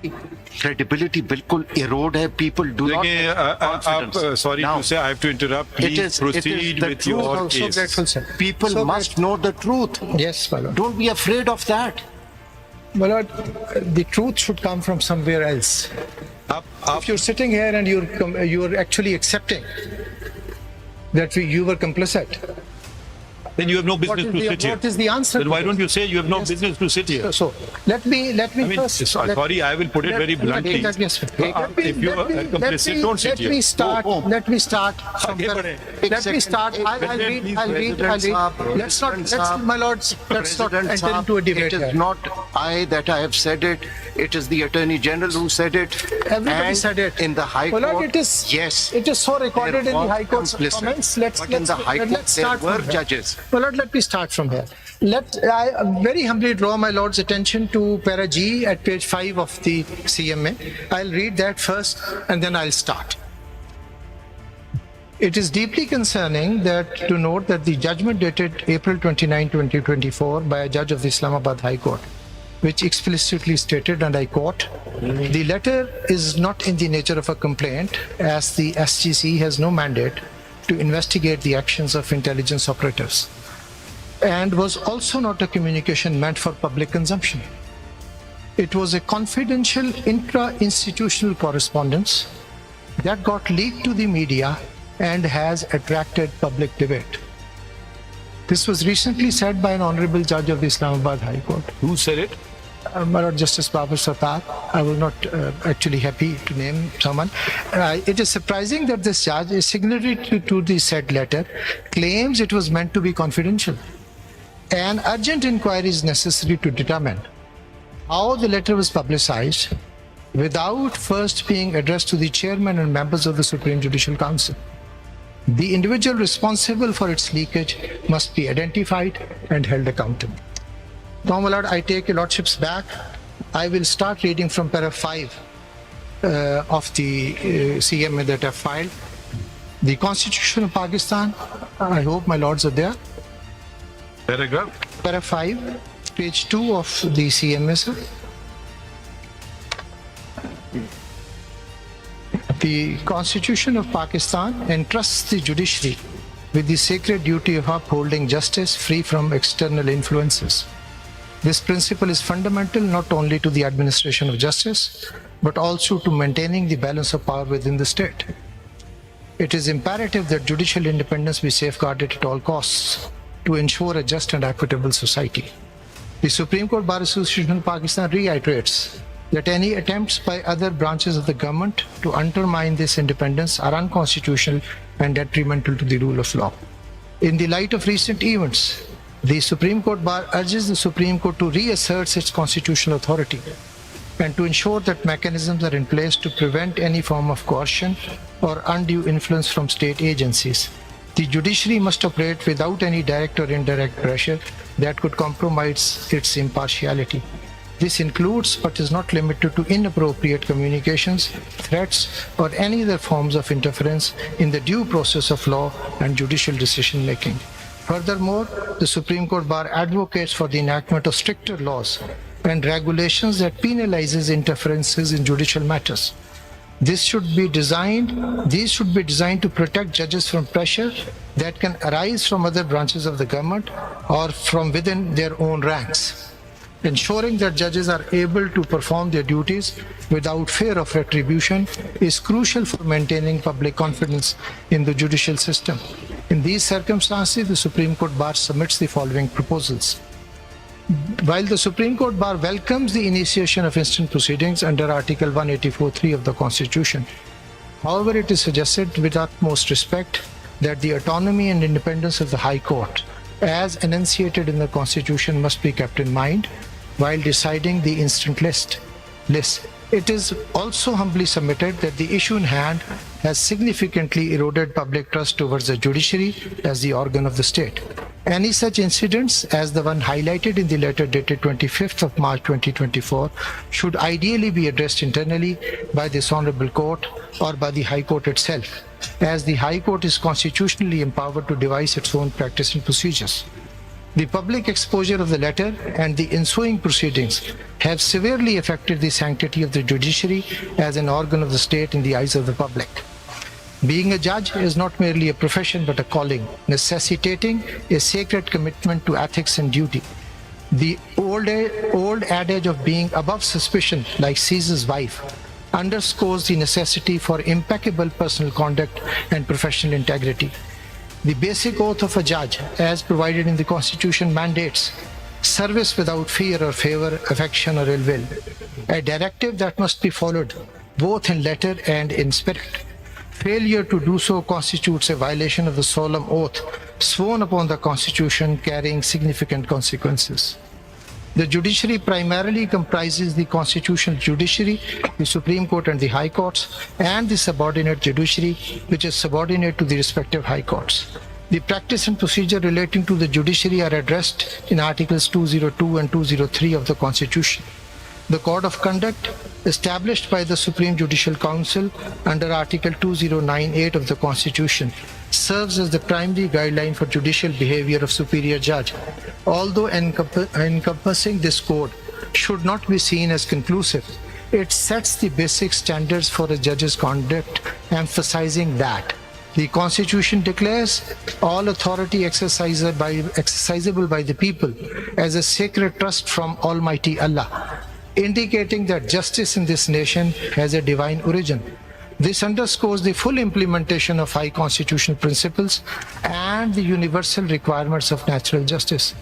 credibility बिल्कुल erode है. People do not have confidence. Sorry Now, to say, I have to interrupt. it Please is proceed the with truth. your So case. grateful, sir. People So must know the truth. Yes, my lord. Don't be afraid of that. My lord, the truth should come from somewhere else. If you're sitting here and you're actually accepting that you were complicit, Then you have no what business is, to the, sit here. what is the answer? Then to why this? don't you say you have no Yes. business to sit here? So let me I mean, first. sorry, I will put it very bluntly. Let me complicit, don't sit here. Let me start. Go home. Let me start. From Aage the, badhe. let me start. I'll read. I'll read. Let's not. Let's, my lords. Let's not President enter Saab, into a debate it is here. not I that I have said it. It is the Attorney General who said it. Everybody And said it. in the High My Court. lord, it is. Yes. It is so recorded there in the was High Court's complicit. comments. But in the High Court, let's there start were from here. judges. My lord, let me start from here. I very humbly draw my lord's attention to para G at page 5 of the CMA. I'll read that first and then I'll start. It is deeply concerning to note that the judgment dated April 29, 2024 by a judge of the Islamabad High Court, which explicitly stated, and I quote, "The letter is not in the nature of a complaint, as the SGC has no mandate to investigate the actions of intelligence operatives, and was also not a communication meant for public consumption. It was a confidential intra-institutional correspondence that got leaked to the media and has attracted public debate." This was recently said by an honorable judge of the Islamabad High Court. Who said it? My Lord Justice Babar Sattar. I was not actually happy to name someone. It is surprising that this judge, a signatory to the said letter, claims it was meant to be confidential. An urgent inquiry is necessary to determine how the letter was publicized without first being addressed to the chairman and members of the Supreme Judicial Council. The individual responsible for its leakage must be identified and held accountable. Now, my lord, I take your lordships back. I will start reading from para 5 of the CMA that I filed. The Constitution of Pakistan, I hope my lords are there. Paragraph? Para 5, page 2 of the CMA, sir. The Constitution of Pakistan entrusts the judiciary with the sacred duty of upholding justice free from external influences. This principle is fundamental not only to the administration of justice, but also to maintaining the balance of power within the state. It is imperative that judicial independence be safeguarded at all costs to ensure a just and equitable society. The Supreme Court Bar Association of Pakistan reiterates that any attempts by other branches of the government to undermine this independence are unconstitutional and detrimental to the rule of law. In the light of recent events, the Supreme Court Bar urges the Supreme Court to reassert its constitutional authority and to ensure that mechanisms are in place to prevent any form of coercion or undue influence from state agencies. The judiciary must operate without any direct or indirect pressure that could compromise its impartiality. This includes, but is not limited to, inappropriate communications, threats, or any other forms of interference in the due process of law and judicial decision-making. Furthermore, the Supreme Court Bar advocates for the enactment of stricter laws and regulations that penalizes interferences in judicial matters. These should be designed to protect judges from pressure that can arise from other branches of the government or from within their own ranks. Ensuring that judges are able to perform their duties without fear of retribution is crucial for maintaining public confidence in the judicial system. In these circumstances, the Supreme Court Bar submits the following proposals. While the Supreme Court Bar welcomes the initiation of instant proceedings under Article 184(3) of the Constitution, however, it is suggested with utmost respect that the autonomy and independence of the High Court, as enunciated in the Constitution, must be kept in mind while deciding the instant list. It is also humbly submitted that the issue in hand has significantly eroded public trust towards the judiciary as the organ of the state. Any such incidents as the one highlighted in the letter dated 25th of March 2024 should ideally be addressed internally by this Honorable Court or by the High Court itself, as the High Court is constitutionally empowered to devise its own practice and procedures. The public exposure of the letter and the ensuing proceedings have severely affected the sanctity of the judiciary as an organ of the state in the eyes of the public. Being a judge is not merely a profession but a calling, necessitating a sacred commitment to ethics and duty. The old adage of being above suspicion, like Caesar's wife, underscores the necessity for impeccable personal conduct and professional integrity. The basic oath of a judge, as provided in the Constitution, mandates service without fear or favor, affection or ill will, a directive that must be followed both in letter and in spirit. Failure to do so constitutes a violation of the solemn oath sworn upon the Constitution, carrying significant consequences. The judiciary primarily comprises the constitutional judiciary, the Supreme Court and the High Courts, and the subordinate judiciary, which is subordinate to the respective High Courts. The practice and procedure relating to the judiciary are addressed in Articles 202 and 203 of the Constitution. The Code of Conduct, established by the Supreme Judicial Council under Article 2098 of the Constitution, serves as the primary guideline for judicial behavior of superior judge. Although encompassing this code should not be seen as conclusive, it sets the basic standards for a judge's conduct, emphasizing that the Constitution declares all authority exercisable by the people as a sacred trust from Almighty Allah, indicating that justice in this nation has a divine origin. This underscores the full implementation of high constitutional principles and the universal requirements of natural justice.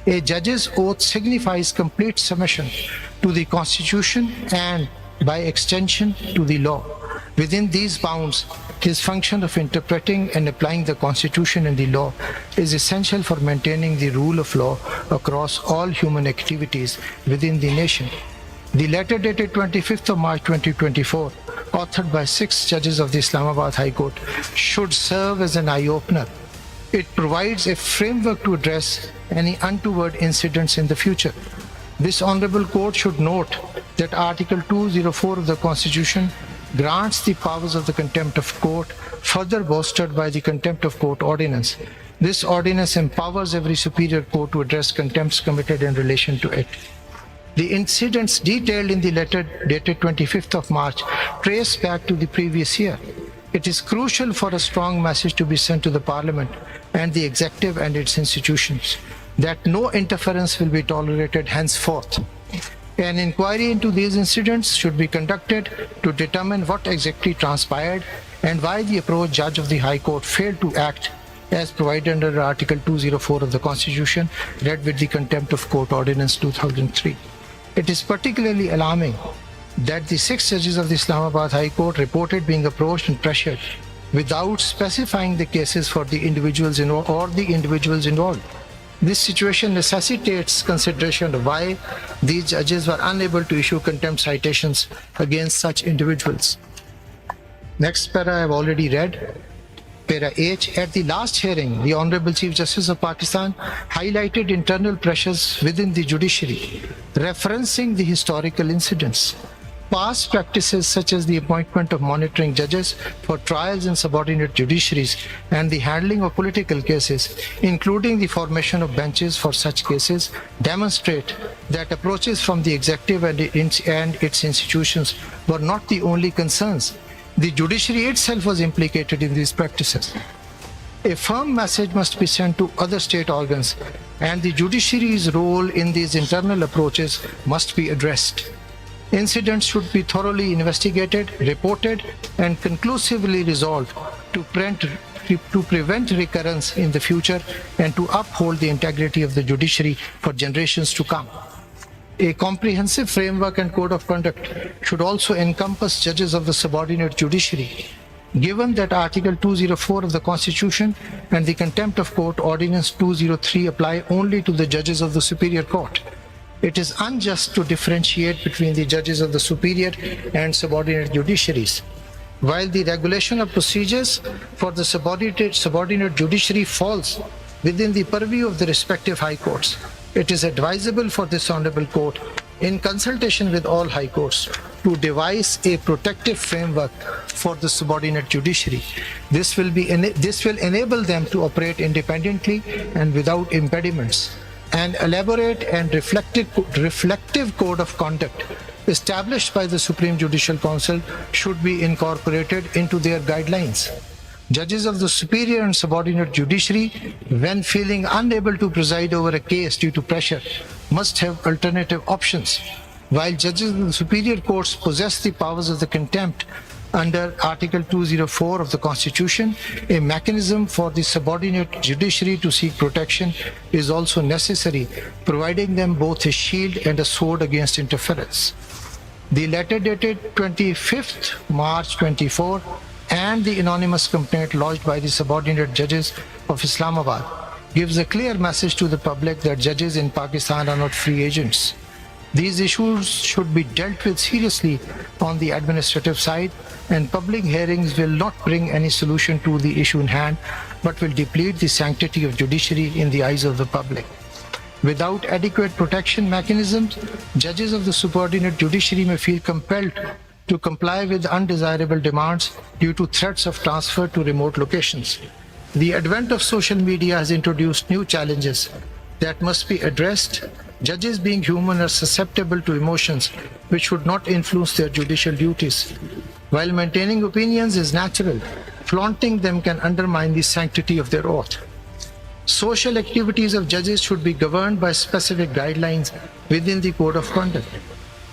A judge's oath signifies complete submission to the Constitution and, by extension, to the law. Within these bounds, his function of interpreting and applying the Constitution and the law is essential for maintaining the rule of law across all human activities within the nation. The letter dated 25th of March 2024, authored by 6 judges of the Islamabad High Court, should serve as an eye-opener. It provides a framework to address any untoward incidents in the future. This Honorable Court should note that Article 204 of the Constitution grants the powers of the contempt of court, further bolstered by the Contempt of Court Ordinance. This ordinance empowers every superior court to address contempts committed in relation to it. The incidents detailed in the letter dated 25th of March trace back to the previous year. It is crucial for a strong message to be sent to the Parliament and the Executive and its institutions that no interference will be tolerated henceforth. An inquiry into these incidents should be conducted to determine what exactly transpired and why the approach judge of the High Court failed to act as provided under Article 204 of the Constitution, read with the Contempt of Court Ordinance 2003. It is particularly alarming that the 6 judges of the Islamabad High Court reported being approached and pressured without specifying the cases for the individuals involved. This situation necessitates consideration of why these judges were unable to issue contempt citations against such individuals. Next para I have already read. Para H. At the last hearing, the Honorable Chief Justice of Pakistan highlighted internal pressures within the judiciary, referencing the historical incidents. Past practices such as the appointment of monitoring judges for trials in subordinate judiciaries and the handling of political cases, including the formation of benches for such cases, demonstrate that approaches from the executive and its institutions were not the only concerns. The judiciary itself was implicated in these practices. A firm message must be sent to other state organs, and the judiciary's role in these internal approaches must be addressed. Incidents should be thoroughly investigated, reported, and conclusively resolved to prevent recurrence in the future and to uphold the integrity of the judiciary for generations to come. A comprehensive framework and code of conduct should also encompass judges of the subordinate judiciary. Given that Article 204 of the Constitution and the Contempt of Court Ordinance 203 apply only to the judges of the Superior Court, it is unjust to differentiate between the judges of the superior and subordinate judiciaries. While the regulation of procedures for the subordinate judiciary falls within the purview of the respective high courts, it is advisable for this Honorable Court, in consultation with all high courts, to devise a protective framework for the subordinate judiciary. This will enable them to operate independently and without impediments. An elaborate and reflective code of conduct established by the Supreme Judicial Council should be incorporated into their guidelines. Judges of the superior and subordinate judiciary, when feeling unable to preside over a case due to pressure, must have alternative options. While judges of the superior courts possess the powers of the contempt under Article 204 of the Constitution, a mechanism for the subordinate judiciary to seek protection is also necessary, providing them both a shield and a sword against interference. The letter dated 25th March 24 and the anonymous complaint lodged by the subordinate judges of Islamabad gives a clear message to the public that judges in Pakistan are not free agents. These issues should be dealt with seriously on the administrative side, and public hearings will not bring any solution to the issue in hand, but will deplete the sanctity of judiciary in the eyes of the public. Without adequate protection mechanisms, judges of the subordinate judiciary may feel compelled to comply with undesirable demands due to threats of transfer to remote locations. The advent of social media has introduced new challenges that must be addressed. Judges, being human, are susceptible to emotions which should not influence their judicial duties. While maintaining opinions is natural, flaunting them can undermine the sanctity of their oath. Social activities of judges should be governed by specific guidelines within the Code of Conduct.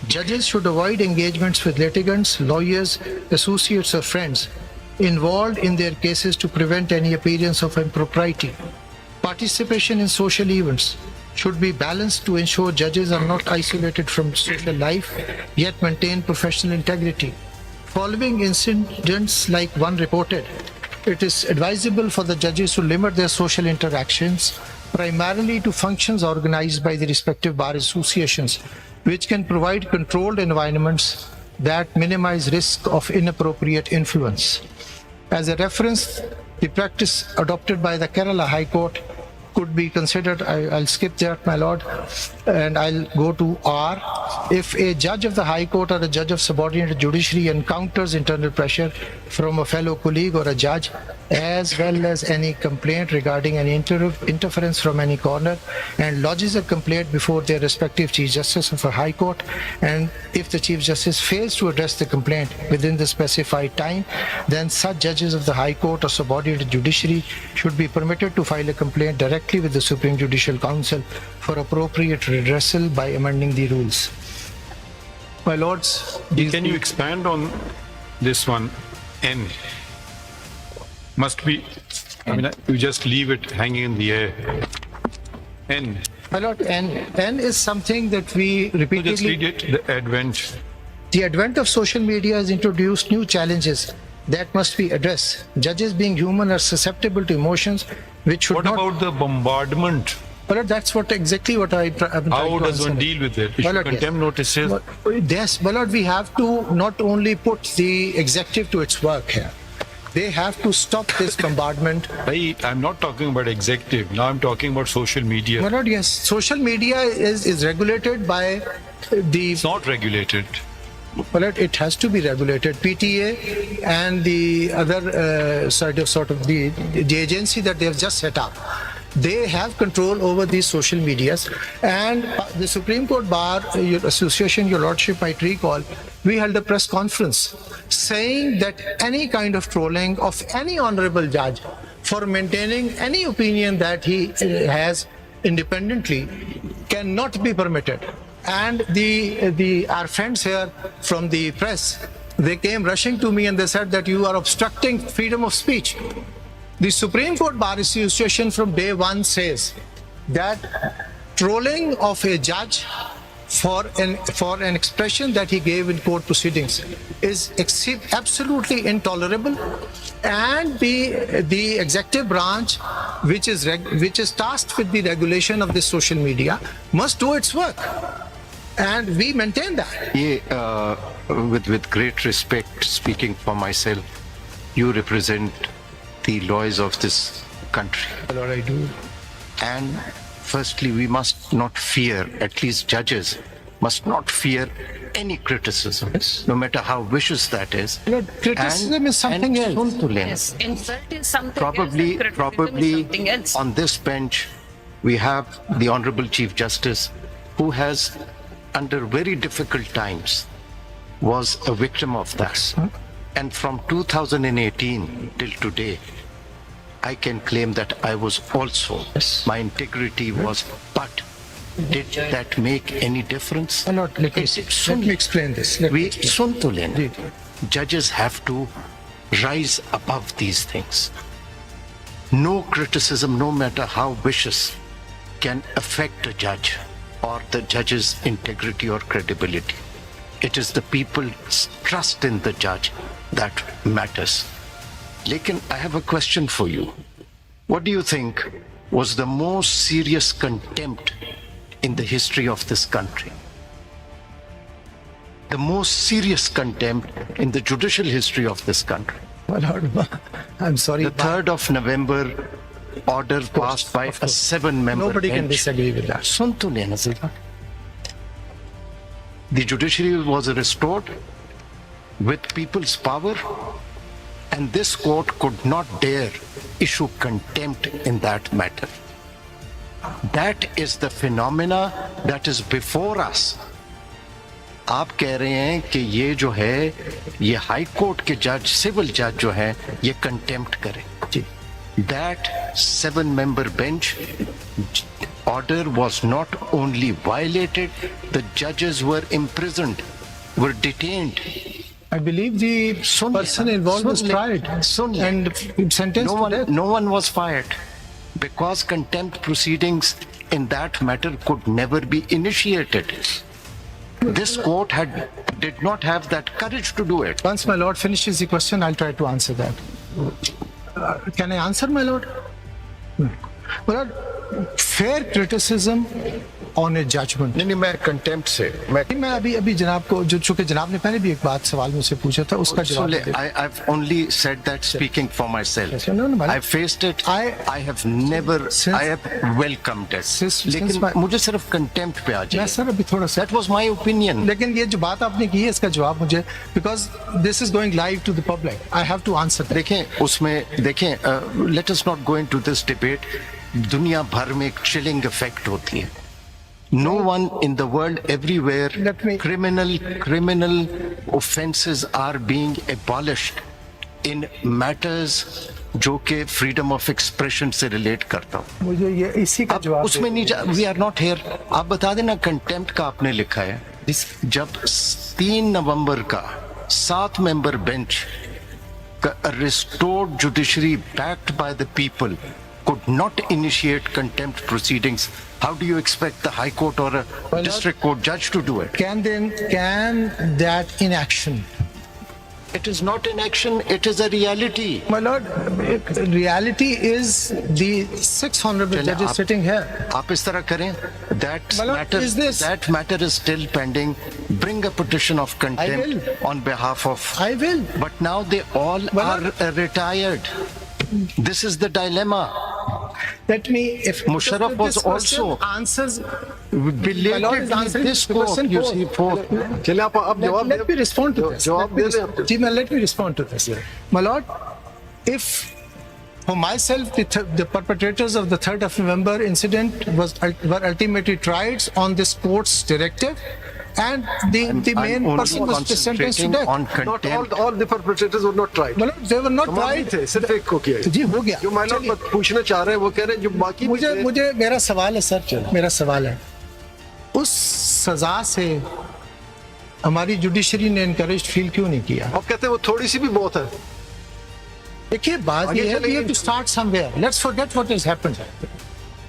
Judges should avoid engagements with litigants, lawyers, associates, or friends involved in their cases to prevent any appearance of impropriety. Participation in social events should be balanced to ensure judges are not isolated from social life, yet maintain professional integrity. Following incidents like one reported, it is advisable for the judges to limit their social interactions primarily to functions organized by the respective bar associations, which can provide controlled environments that minimize risk of inappropriate influence. As a reference, the practice adopted by the Kerala High Court could be considered. I'll skip that, my lord, and I'll go to R. If a judge of the High Court or a judge of subordinate judiciary encounters internal pressure from a fellow colleague or a judge, as well as any complaint regarding any interference from any corner, and lodges a complaint before their respective Chief Justice of a High Court, and if the Chief Justice fails to address the complaint within the specified time, then such judges of the High Court or subordinate judiciary should be permitted to file a complaint directly with the Supreme Judicial Council for appropriate redressal by amending the rules. My lords, Can you expand on this one? N must be, you just leave it hanging in the air. N. My lord, N is something that we So repeatedly... just read it, the advent. The advent of social media has introduced new challenges that must be addressed. Judges, being human, are susceptible to emotions which should What not... about the bombardment? Well, that's exactly what I'm trying How to does one answer. deal with it? Well, Issue yes. contempt notices. Yes, my lord, we have to not only put the executive to its work here. They have to stop this bombardment. I'm not talking about executive. Now I'm talking about social media. My lord, yes, social media is regulated by the... It's not regulated. Well, it has to be regulated. PTA and the other sort of the agency that they have just set up, they have control over these social medias. And the Supreme Court Bar Association, your lordship might recall, we held a press conference saying that any kind of trolling of any honorable judge for maintaining any opinion that he has independently cannot be permitted. And our friends here from the press, they came rushing to me and they said that you are obstructing freedom of speech. The Supreme Court Bar Association from day one says that trolling of a judge for an expression that he gave in court proceedings is absolutely intolerable, and the executive branch, which is tasked with the regulation of this social media, must do its work. And we maintain that. Yeah, with great respect, speaking for myself, you represent the lawyers of this country. Lord, I do. And firstly, we must not fear, at least judges must not fear any criticism, no matter how vicious that is. Lord, criticism is something else. Suntulen, Yes, insult is something probably else and criticism is something else. on this bench, we have the Honorable Chief Justice, who has, under very difficult times, was a victim of that. And from 2018 till today, I can claim that I was also, my integrity was, but did that make any difference? My lord, let me explain this. We sun to lena. Judges have to rise above these things. No criticism, no matter how vicious, can affect a judge or the judge's integrity or credibility. It is the people's trust in the judge that matters. Lekin, I have a question for you. What do you think was the most serious contempt in the history of this country? The most serious contempt in the judicial history of this country. My lord, I'm sorry. The 3rd of November order passed by a 7-member Nobody can bench. disagree with that. Sun to lena zara. The judiciary was restored with people's power, and this court could not dare issue contempt in that matter. That is the phenomena that is before us. آپ کہہ رہے ہیں کہ یہ جو ہے یہ high court کے جج سول جج جو ہے یہ کنٹمپٹ کرے. That 7-member bench order was not only violated, the judges were imprisoned, were detained. I believe the person involved was tried and sentenced to death. No one was fired because contempt proceedings in that matter could never be initiated. This court did not have that courage to do it. Once my lord finishes the question, I'll try to answer that. Can I answer, my lord? My lord, fair criticism on a judgment. نہیں میں contempt سے میں ابھی جناب کو جو چونکہ جناب نے پہلے بھی ایک بات سوال مجھ سے پوچھا تھا اس کا جواب دے دیں. I've only said that speaking for myself. Yes, no, no, I faced it. I have never, I have welcomed it. لیکن مجھے صرف کنٹمپٹ پہ آ میں جائے. سر ابھی تھوڑا سا That was my opinion. لیکن یہ جو بات آپ نے کی ہے اس کا جواب مجھے because this is going live to the public. I have to answer that. دیکھیں اس میں دیکھیں let us not go into this debate. دنیا بھر میں ایک چلنگ افیکٹ ہوتی ہے. No one in the world, everywhere, criminal offences are being abolished in matters جو کہ freedom of expression سے relate کرتا ہوں. مجھے یہ اسی کا جواب اس میں نہیں we are not here. آپ بتا دینا contempt کا آپ نے لکھا ہے. جب 3 نومبر کا 7-member bench restored judiciary backed by the people could not initiate contempt proceedings, how do you expect the High Court or a district court judge to do it? Can that inaction? It is not an action, it is a reality. My lord, reality is the 6 honorable judges sitting here. آپ اس طرح کریں. That My lord, matter, is this- that matter is still pending. Bring a petition of contempt on behalf of. I will. But now they all My are lord- retired. This is the dilemma. Let me, if Musharraf was this question also answers, my lord is Belatedly answering this the court, question you for- see, for چلے آپ اب جواب Let me respond to this. جواب دے دیں آپ. جی میں let me respond to this. My lord, if for myself the perpetrators of the 3rd of November incident were ultimately tried on this court's directive, and the I'm main only person was sentenced to concentrating death. on Not contempt. all the perpetrators were not tried. My lord, they were not تمام نہیں tried. تھے, صرف ایک کو کیا ہے. جی ہو گیا. جو my lord پوچھنا چاہ رہے ہیں وہ کہہ رہے ہیں جو باقی بھی تھے. مجھے میرا سوال ہے سر, میرا سوال ہے اس سزا سے ہماری جوڈیشری نے انکریج فیل کیوں نہیں کیا؟ آپ کہتے ہیں وہ تھوڑی سی بھی بہت ہے. دیکھیے بات یہ ہے we have to start somewhere. Let's forget what has happened.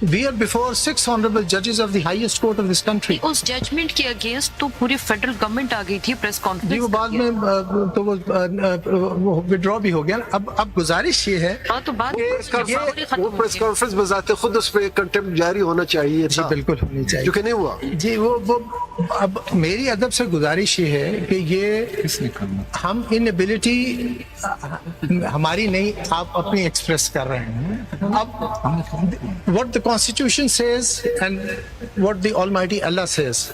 We are before 6 honorable judges of the highest court of this country. اس ججمنٹ کے اگینسٹ تو پوری فیڈرل گورنمنٹ آ گئی تھی پریس جی وہ بعد میں تو وہ withdraw بھی ہو گیا. اب گزارش یہ ہے تو بات وہ پریس کانفرنس بذات خود اس پہ کنٹمپٹ جاری ہونا چاہیے جی تھا, بالکل ہونی چاہیے جو کہ نہیں ہوا. جی وہ اب میری ادب سے گزارش یہ ہے کہ یہ ہم انیبلٹی ہماری نہیں آپ اپنی ایکسپریس کر رہے ہیں. اب what the constitution says and what the almighty Allah says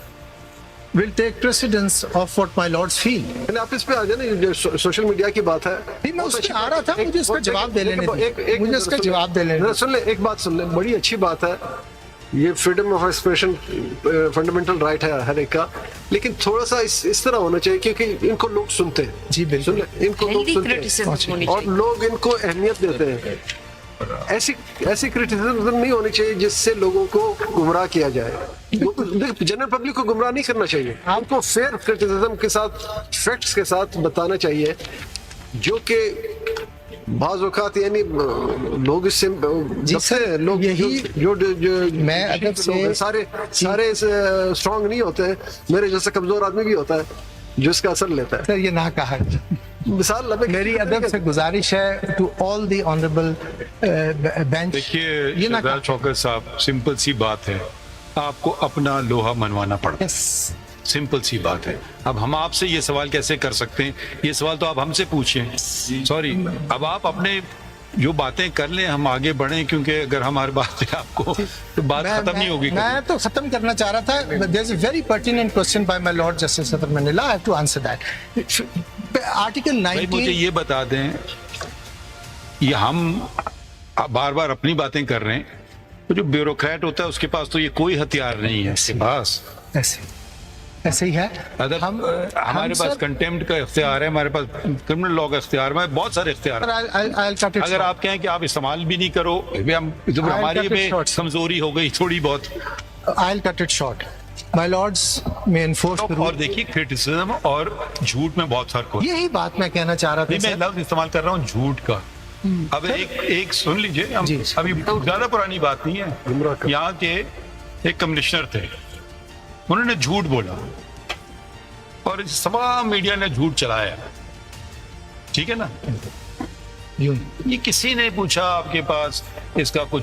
will take precedence of what my lords feel. آپ اس پہ آ جائیں نا, سوشل میڈیا کی بات ہے. میں اس پہ آ رہا تھا, مجھے اس کا جواب دے لینے مجھے اس کا جواب دے لینے. سن لیں, ایک بات سن لیں, بڑی اچھی بات ہے یہ freedom of expression fundamental right ہے ہر ایک کا، لیکن تھوڑا سا اس طرح ہونا چاہیے کیونکہ ان کو لوگ سنتے ہیں. جی بالکل. سن لیں، ان کو لوگ ہیلدی سنتے کرٹیسزم ہونی ہیں اور چاہیے. لوگ ان کو اہمیت دیتے ہیں. ایسی کرٹیسزم نہیں ہونی چاہیے جس سے لوگوں کو گمراہ کیا جائے. جنرل پبلک کو گمراہ نہیں کرنا چاہیے، آپ کو فیئر کرٹیسزم کے ساتھ فیکٹس کے ساتھ بتانا چاہیے، جو کہ بعض اوقات یعنی لوگ اس سے جی سر، لوگ یہی جو میں ادب سے سارے اسٹرانگ نہیں ہوتے ہیں. میرے جیسا کمزور آدمی بھی ہوتا ہے جو اس کا اثر لیتا ہے. سر یہ نہ کہا. مثال میری ادب سے گزارش ہے to all the honourable bench, دیکھیے یہ نہ شہزاد شوکت صاحب، سمپل سی بات ہے، آپ کو اپنا لوہا منوانا پڑتا ہے. سمپل سی بات ہے. اب ہم آپ سے یہ سوال کیسے کر سکتے ہیں؟ یہ سوال تو آپ ہم سے پوچھیں. سوری، اب آپ اپنے جو باتیں کر لیں، ہم آگے بڑھیں، کیونکہ اگر ہماری بات ہے آپ کو تو بات ختم نہیں ہوگی. میں تو ختم کرنا چاہ رہا تھا. There's a very pertinent question by my Lord Justice Satar Manila. I have to answer that. Article بھائی مجھے 19. یہ بتا دیں، یہ ہم بار بار اپنی باتیں کر رہے ہیں، تو جو بیوروکریٹ ہوتا ہے اس کے پاس تو یہ کوئی ہتھیار نہیں ہے اس کے پاس. ایسے ہی ہے. ہمارے پاس کنٹیمپٹ کا اختیار ہے، ہمارے پاس کرمنل لاء کا اختیار ہے، بہت سارے اختیار ہیں. اگر آپ کہیں کہ آپ استعمال بھی نہیں کرو، ہماری میں کمزوری ہو گئی تھوڑی بہت. I'll cut it short. My lords may enforce the اور rule. دیکھیے کرٹیسزم اور جھوٹ میں بہت فرق ہوتا ہے. یہی بات میں کہنا چاہ رہا نہیں، میں تھا. لفظ استعمال کر رہا ہوں جھوٹ کا. اب ایک سن لیجئے، ہم جی. ابھی زیادہ پرانی بات نہیں ہے. یہاں کے ایک کمشنر تھے، انہوں نے جھوٹ بولا اور تمام میڈیا نے جھوٹ چلایا. ٹھیک ہے نا؟ یہ کسی نے پوچھا آپ کے پاس اس کا کچھ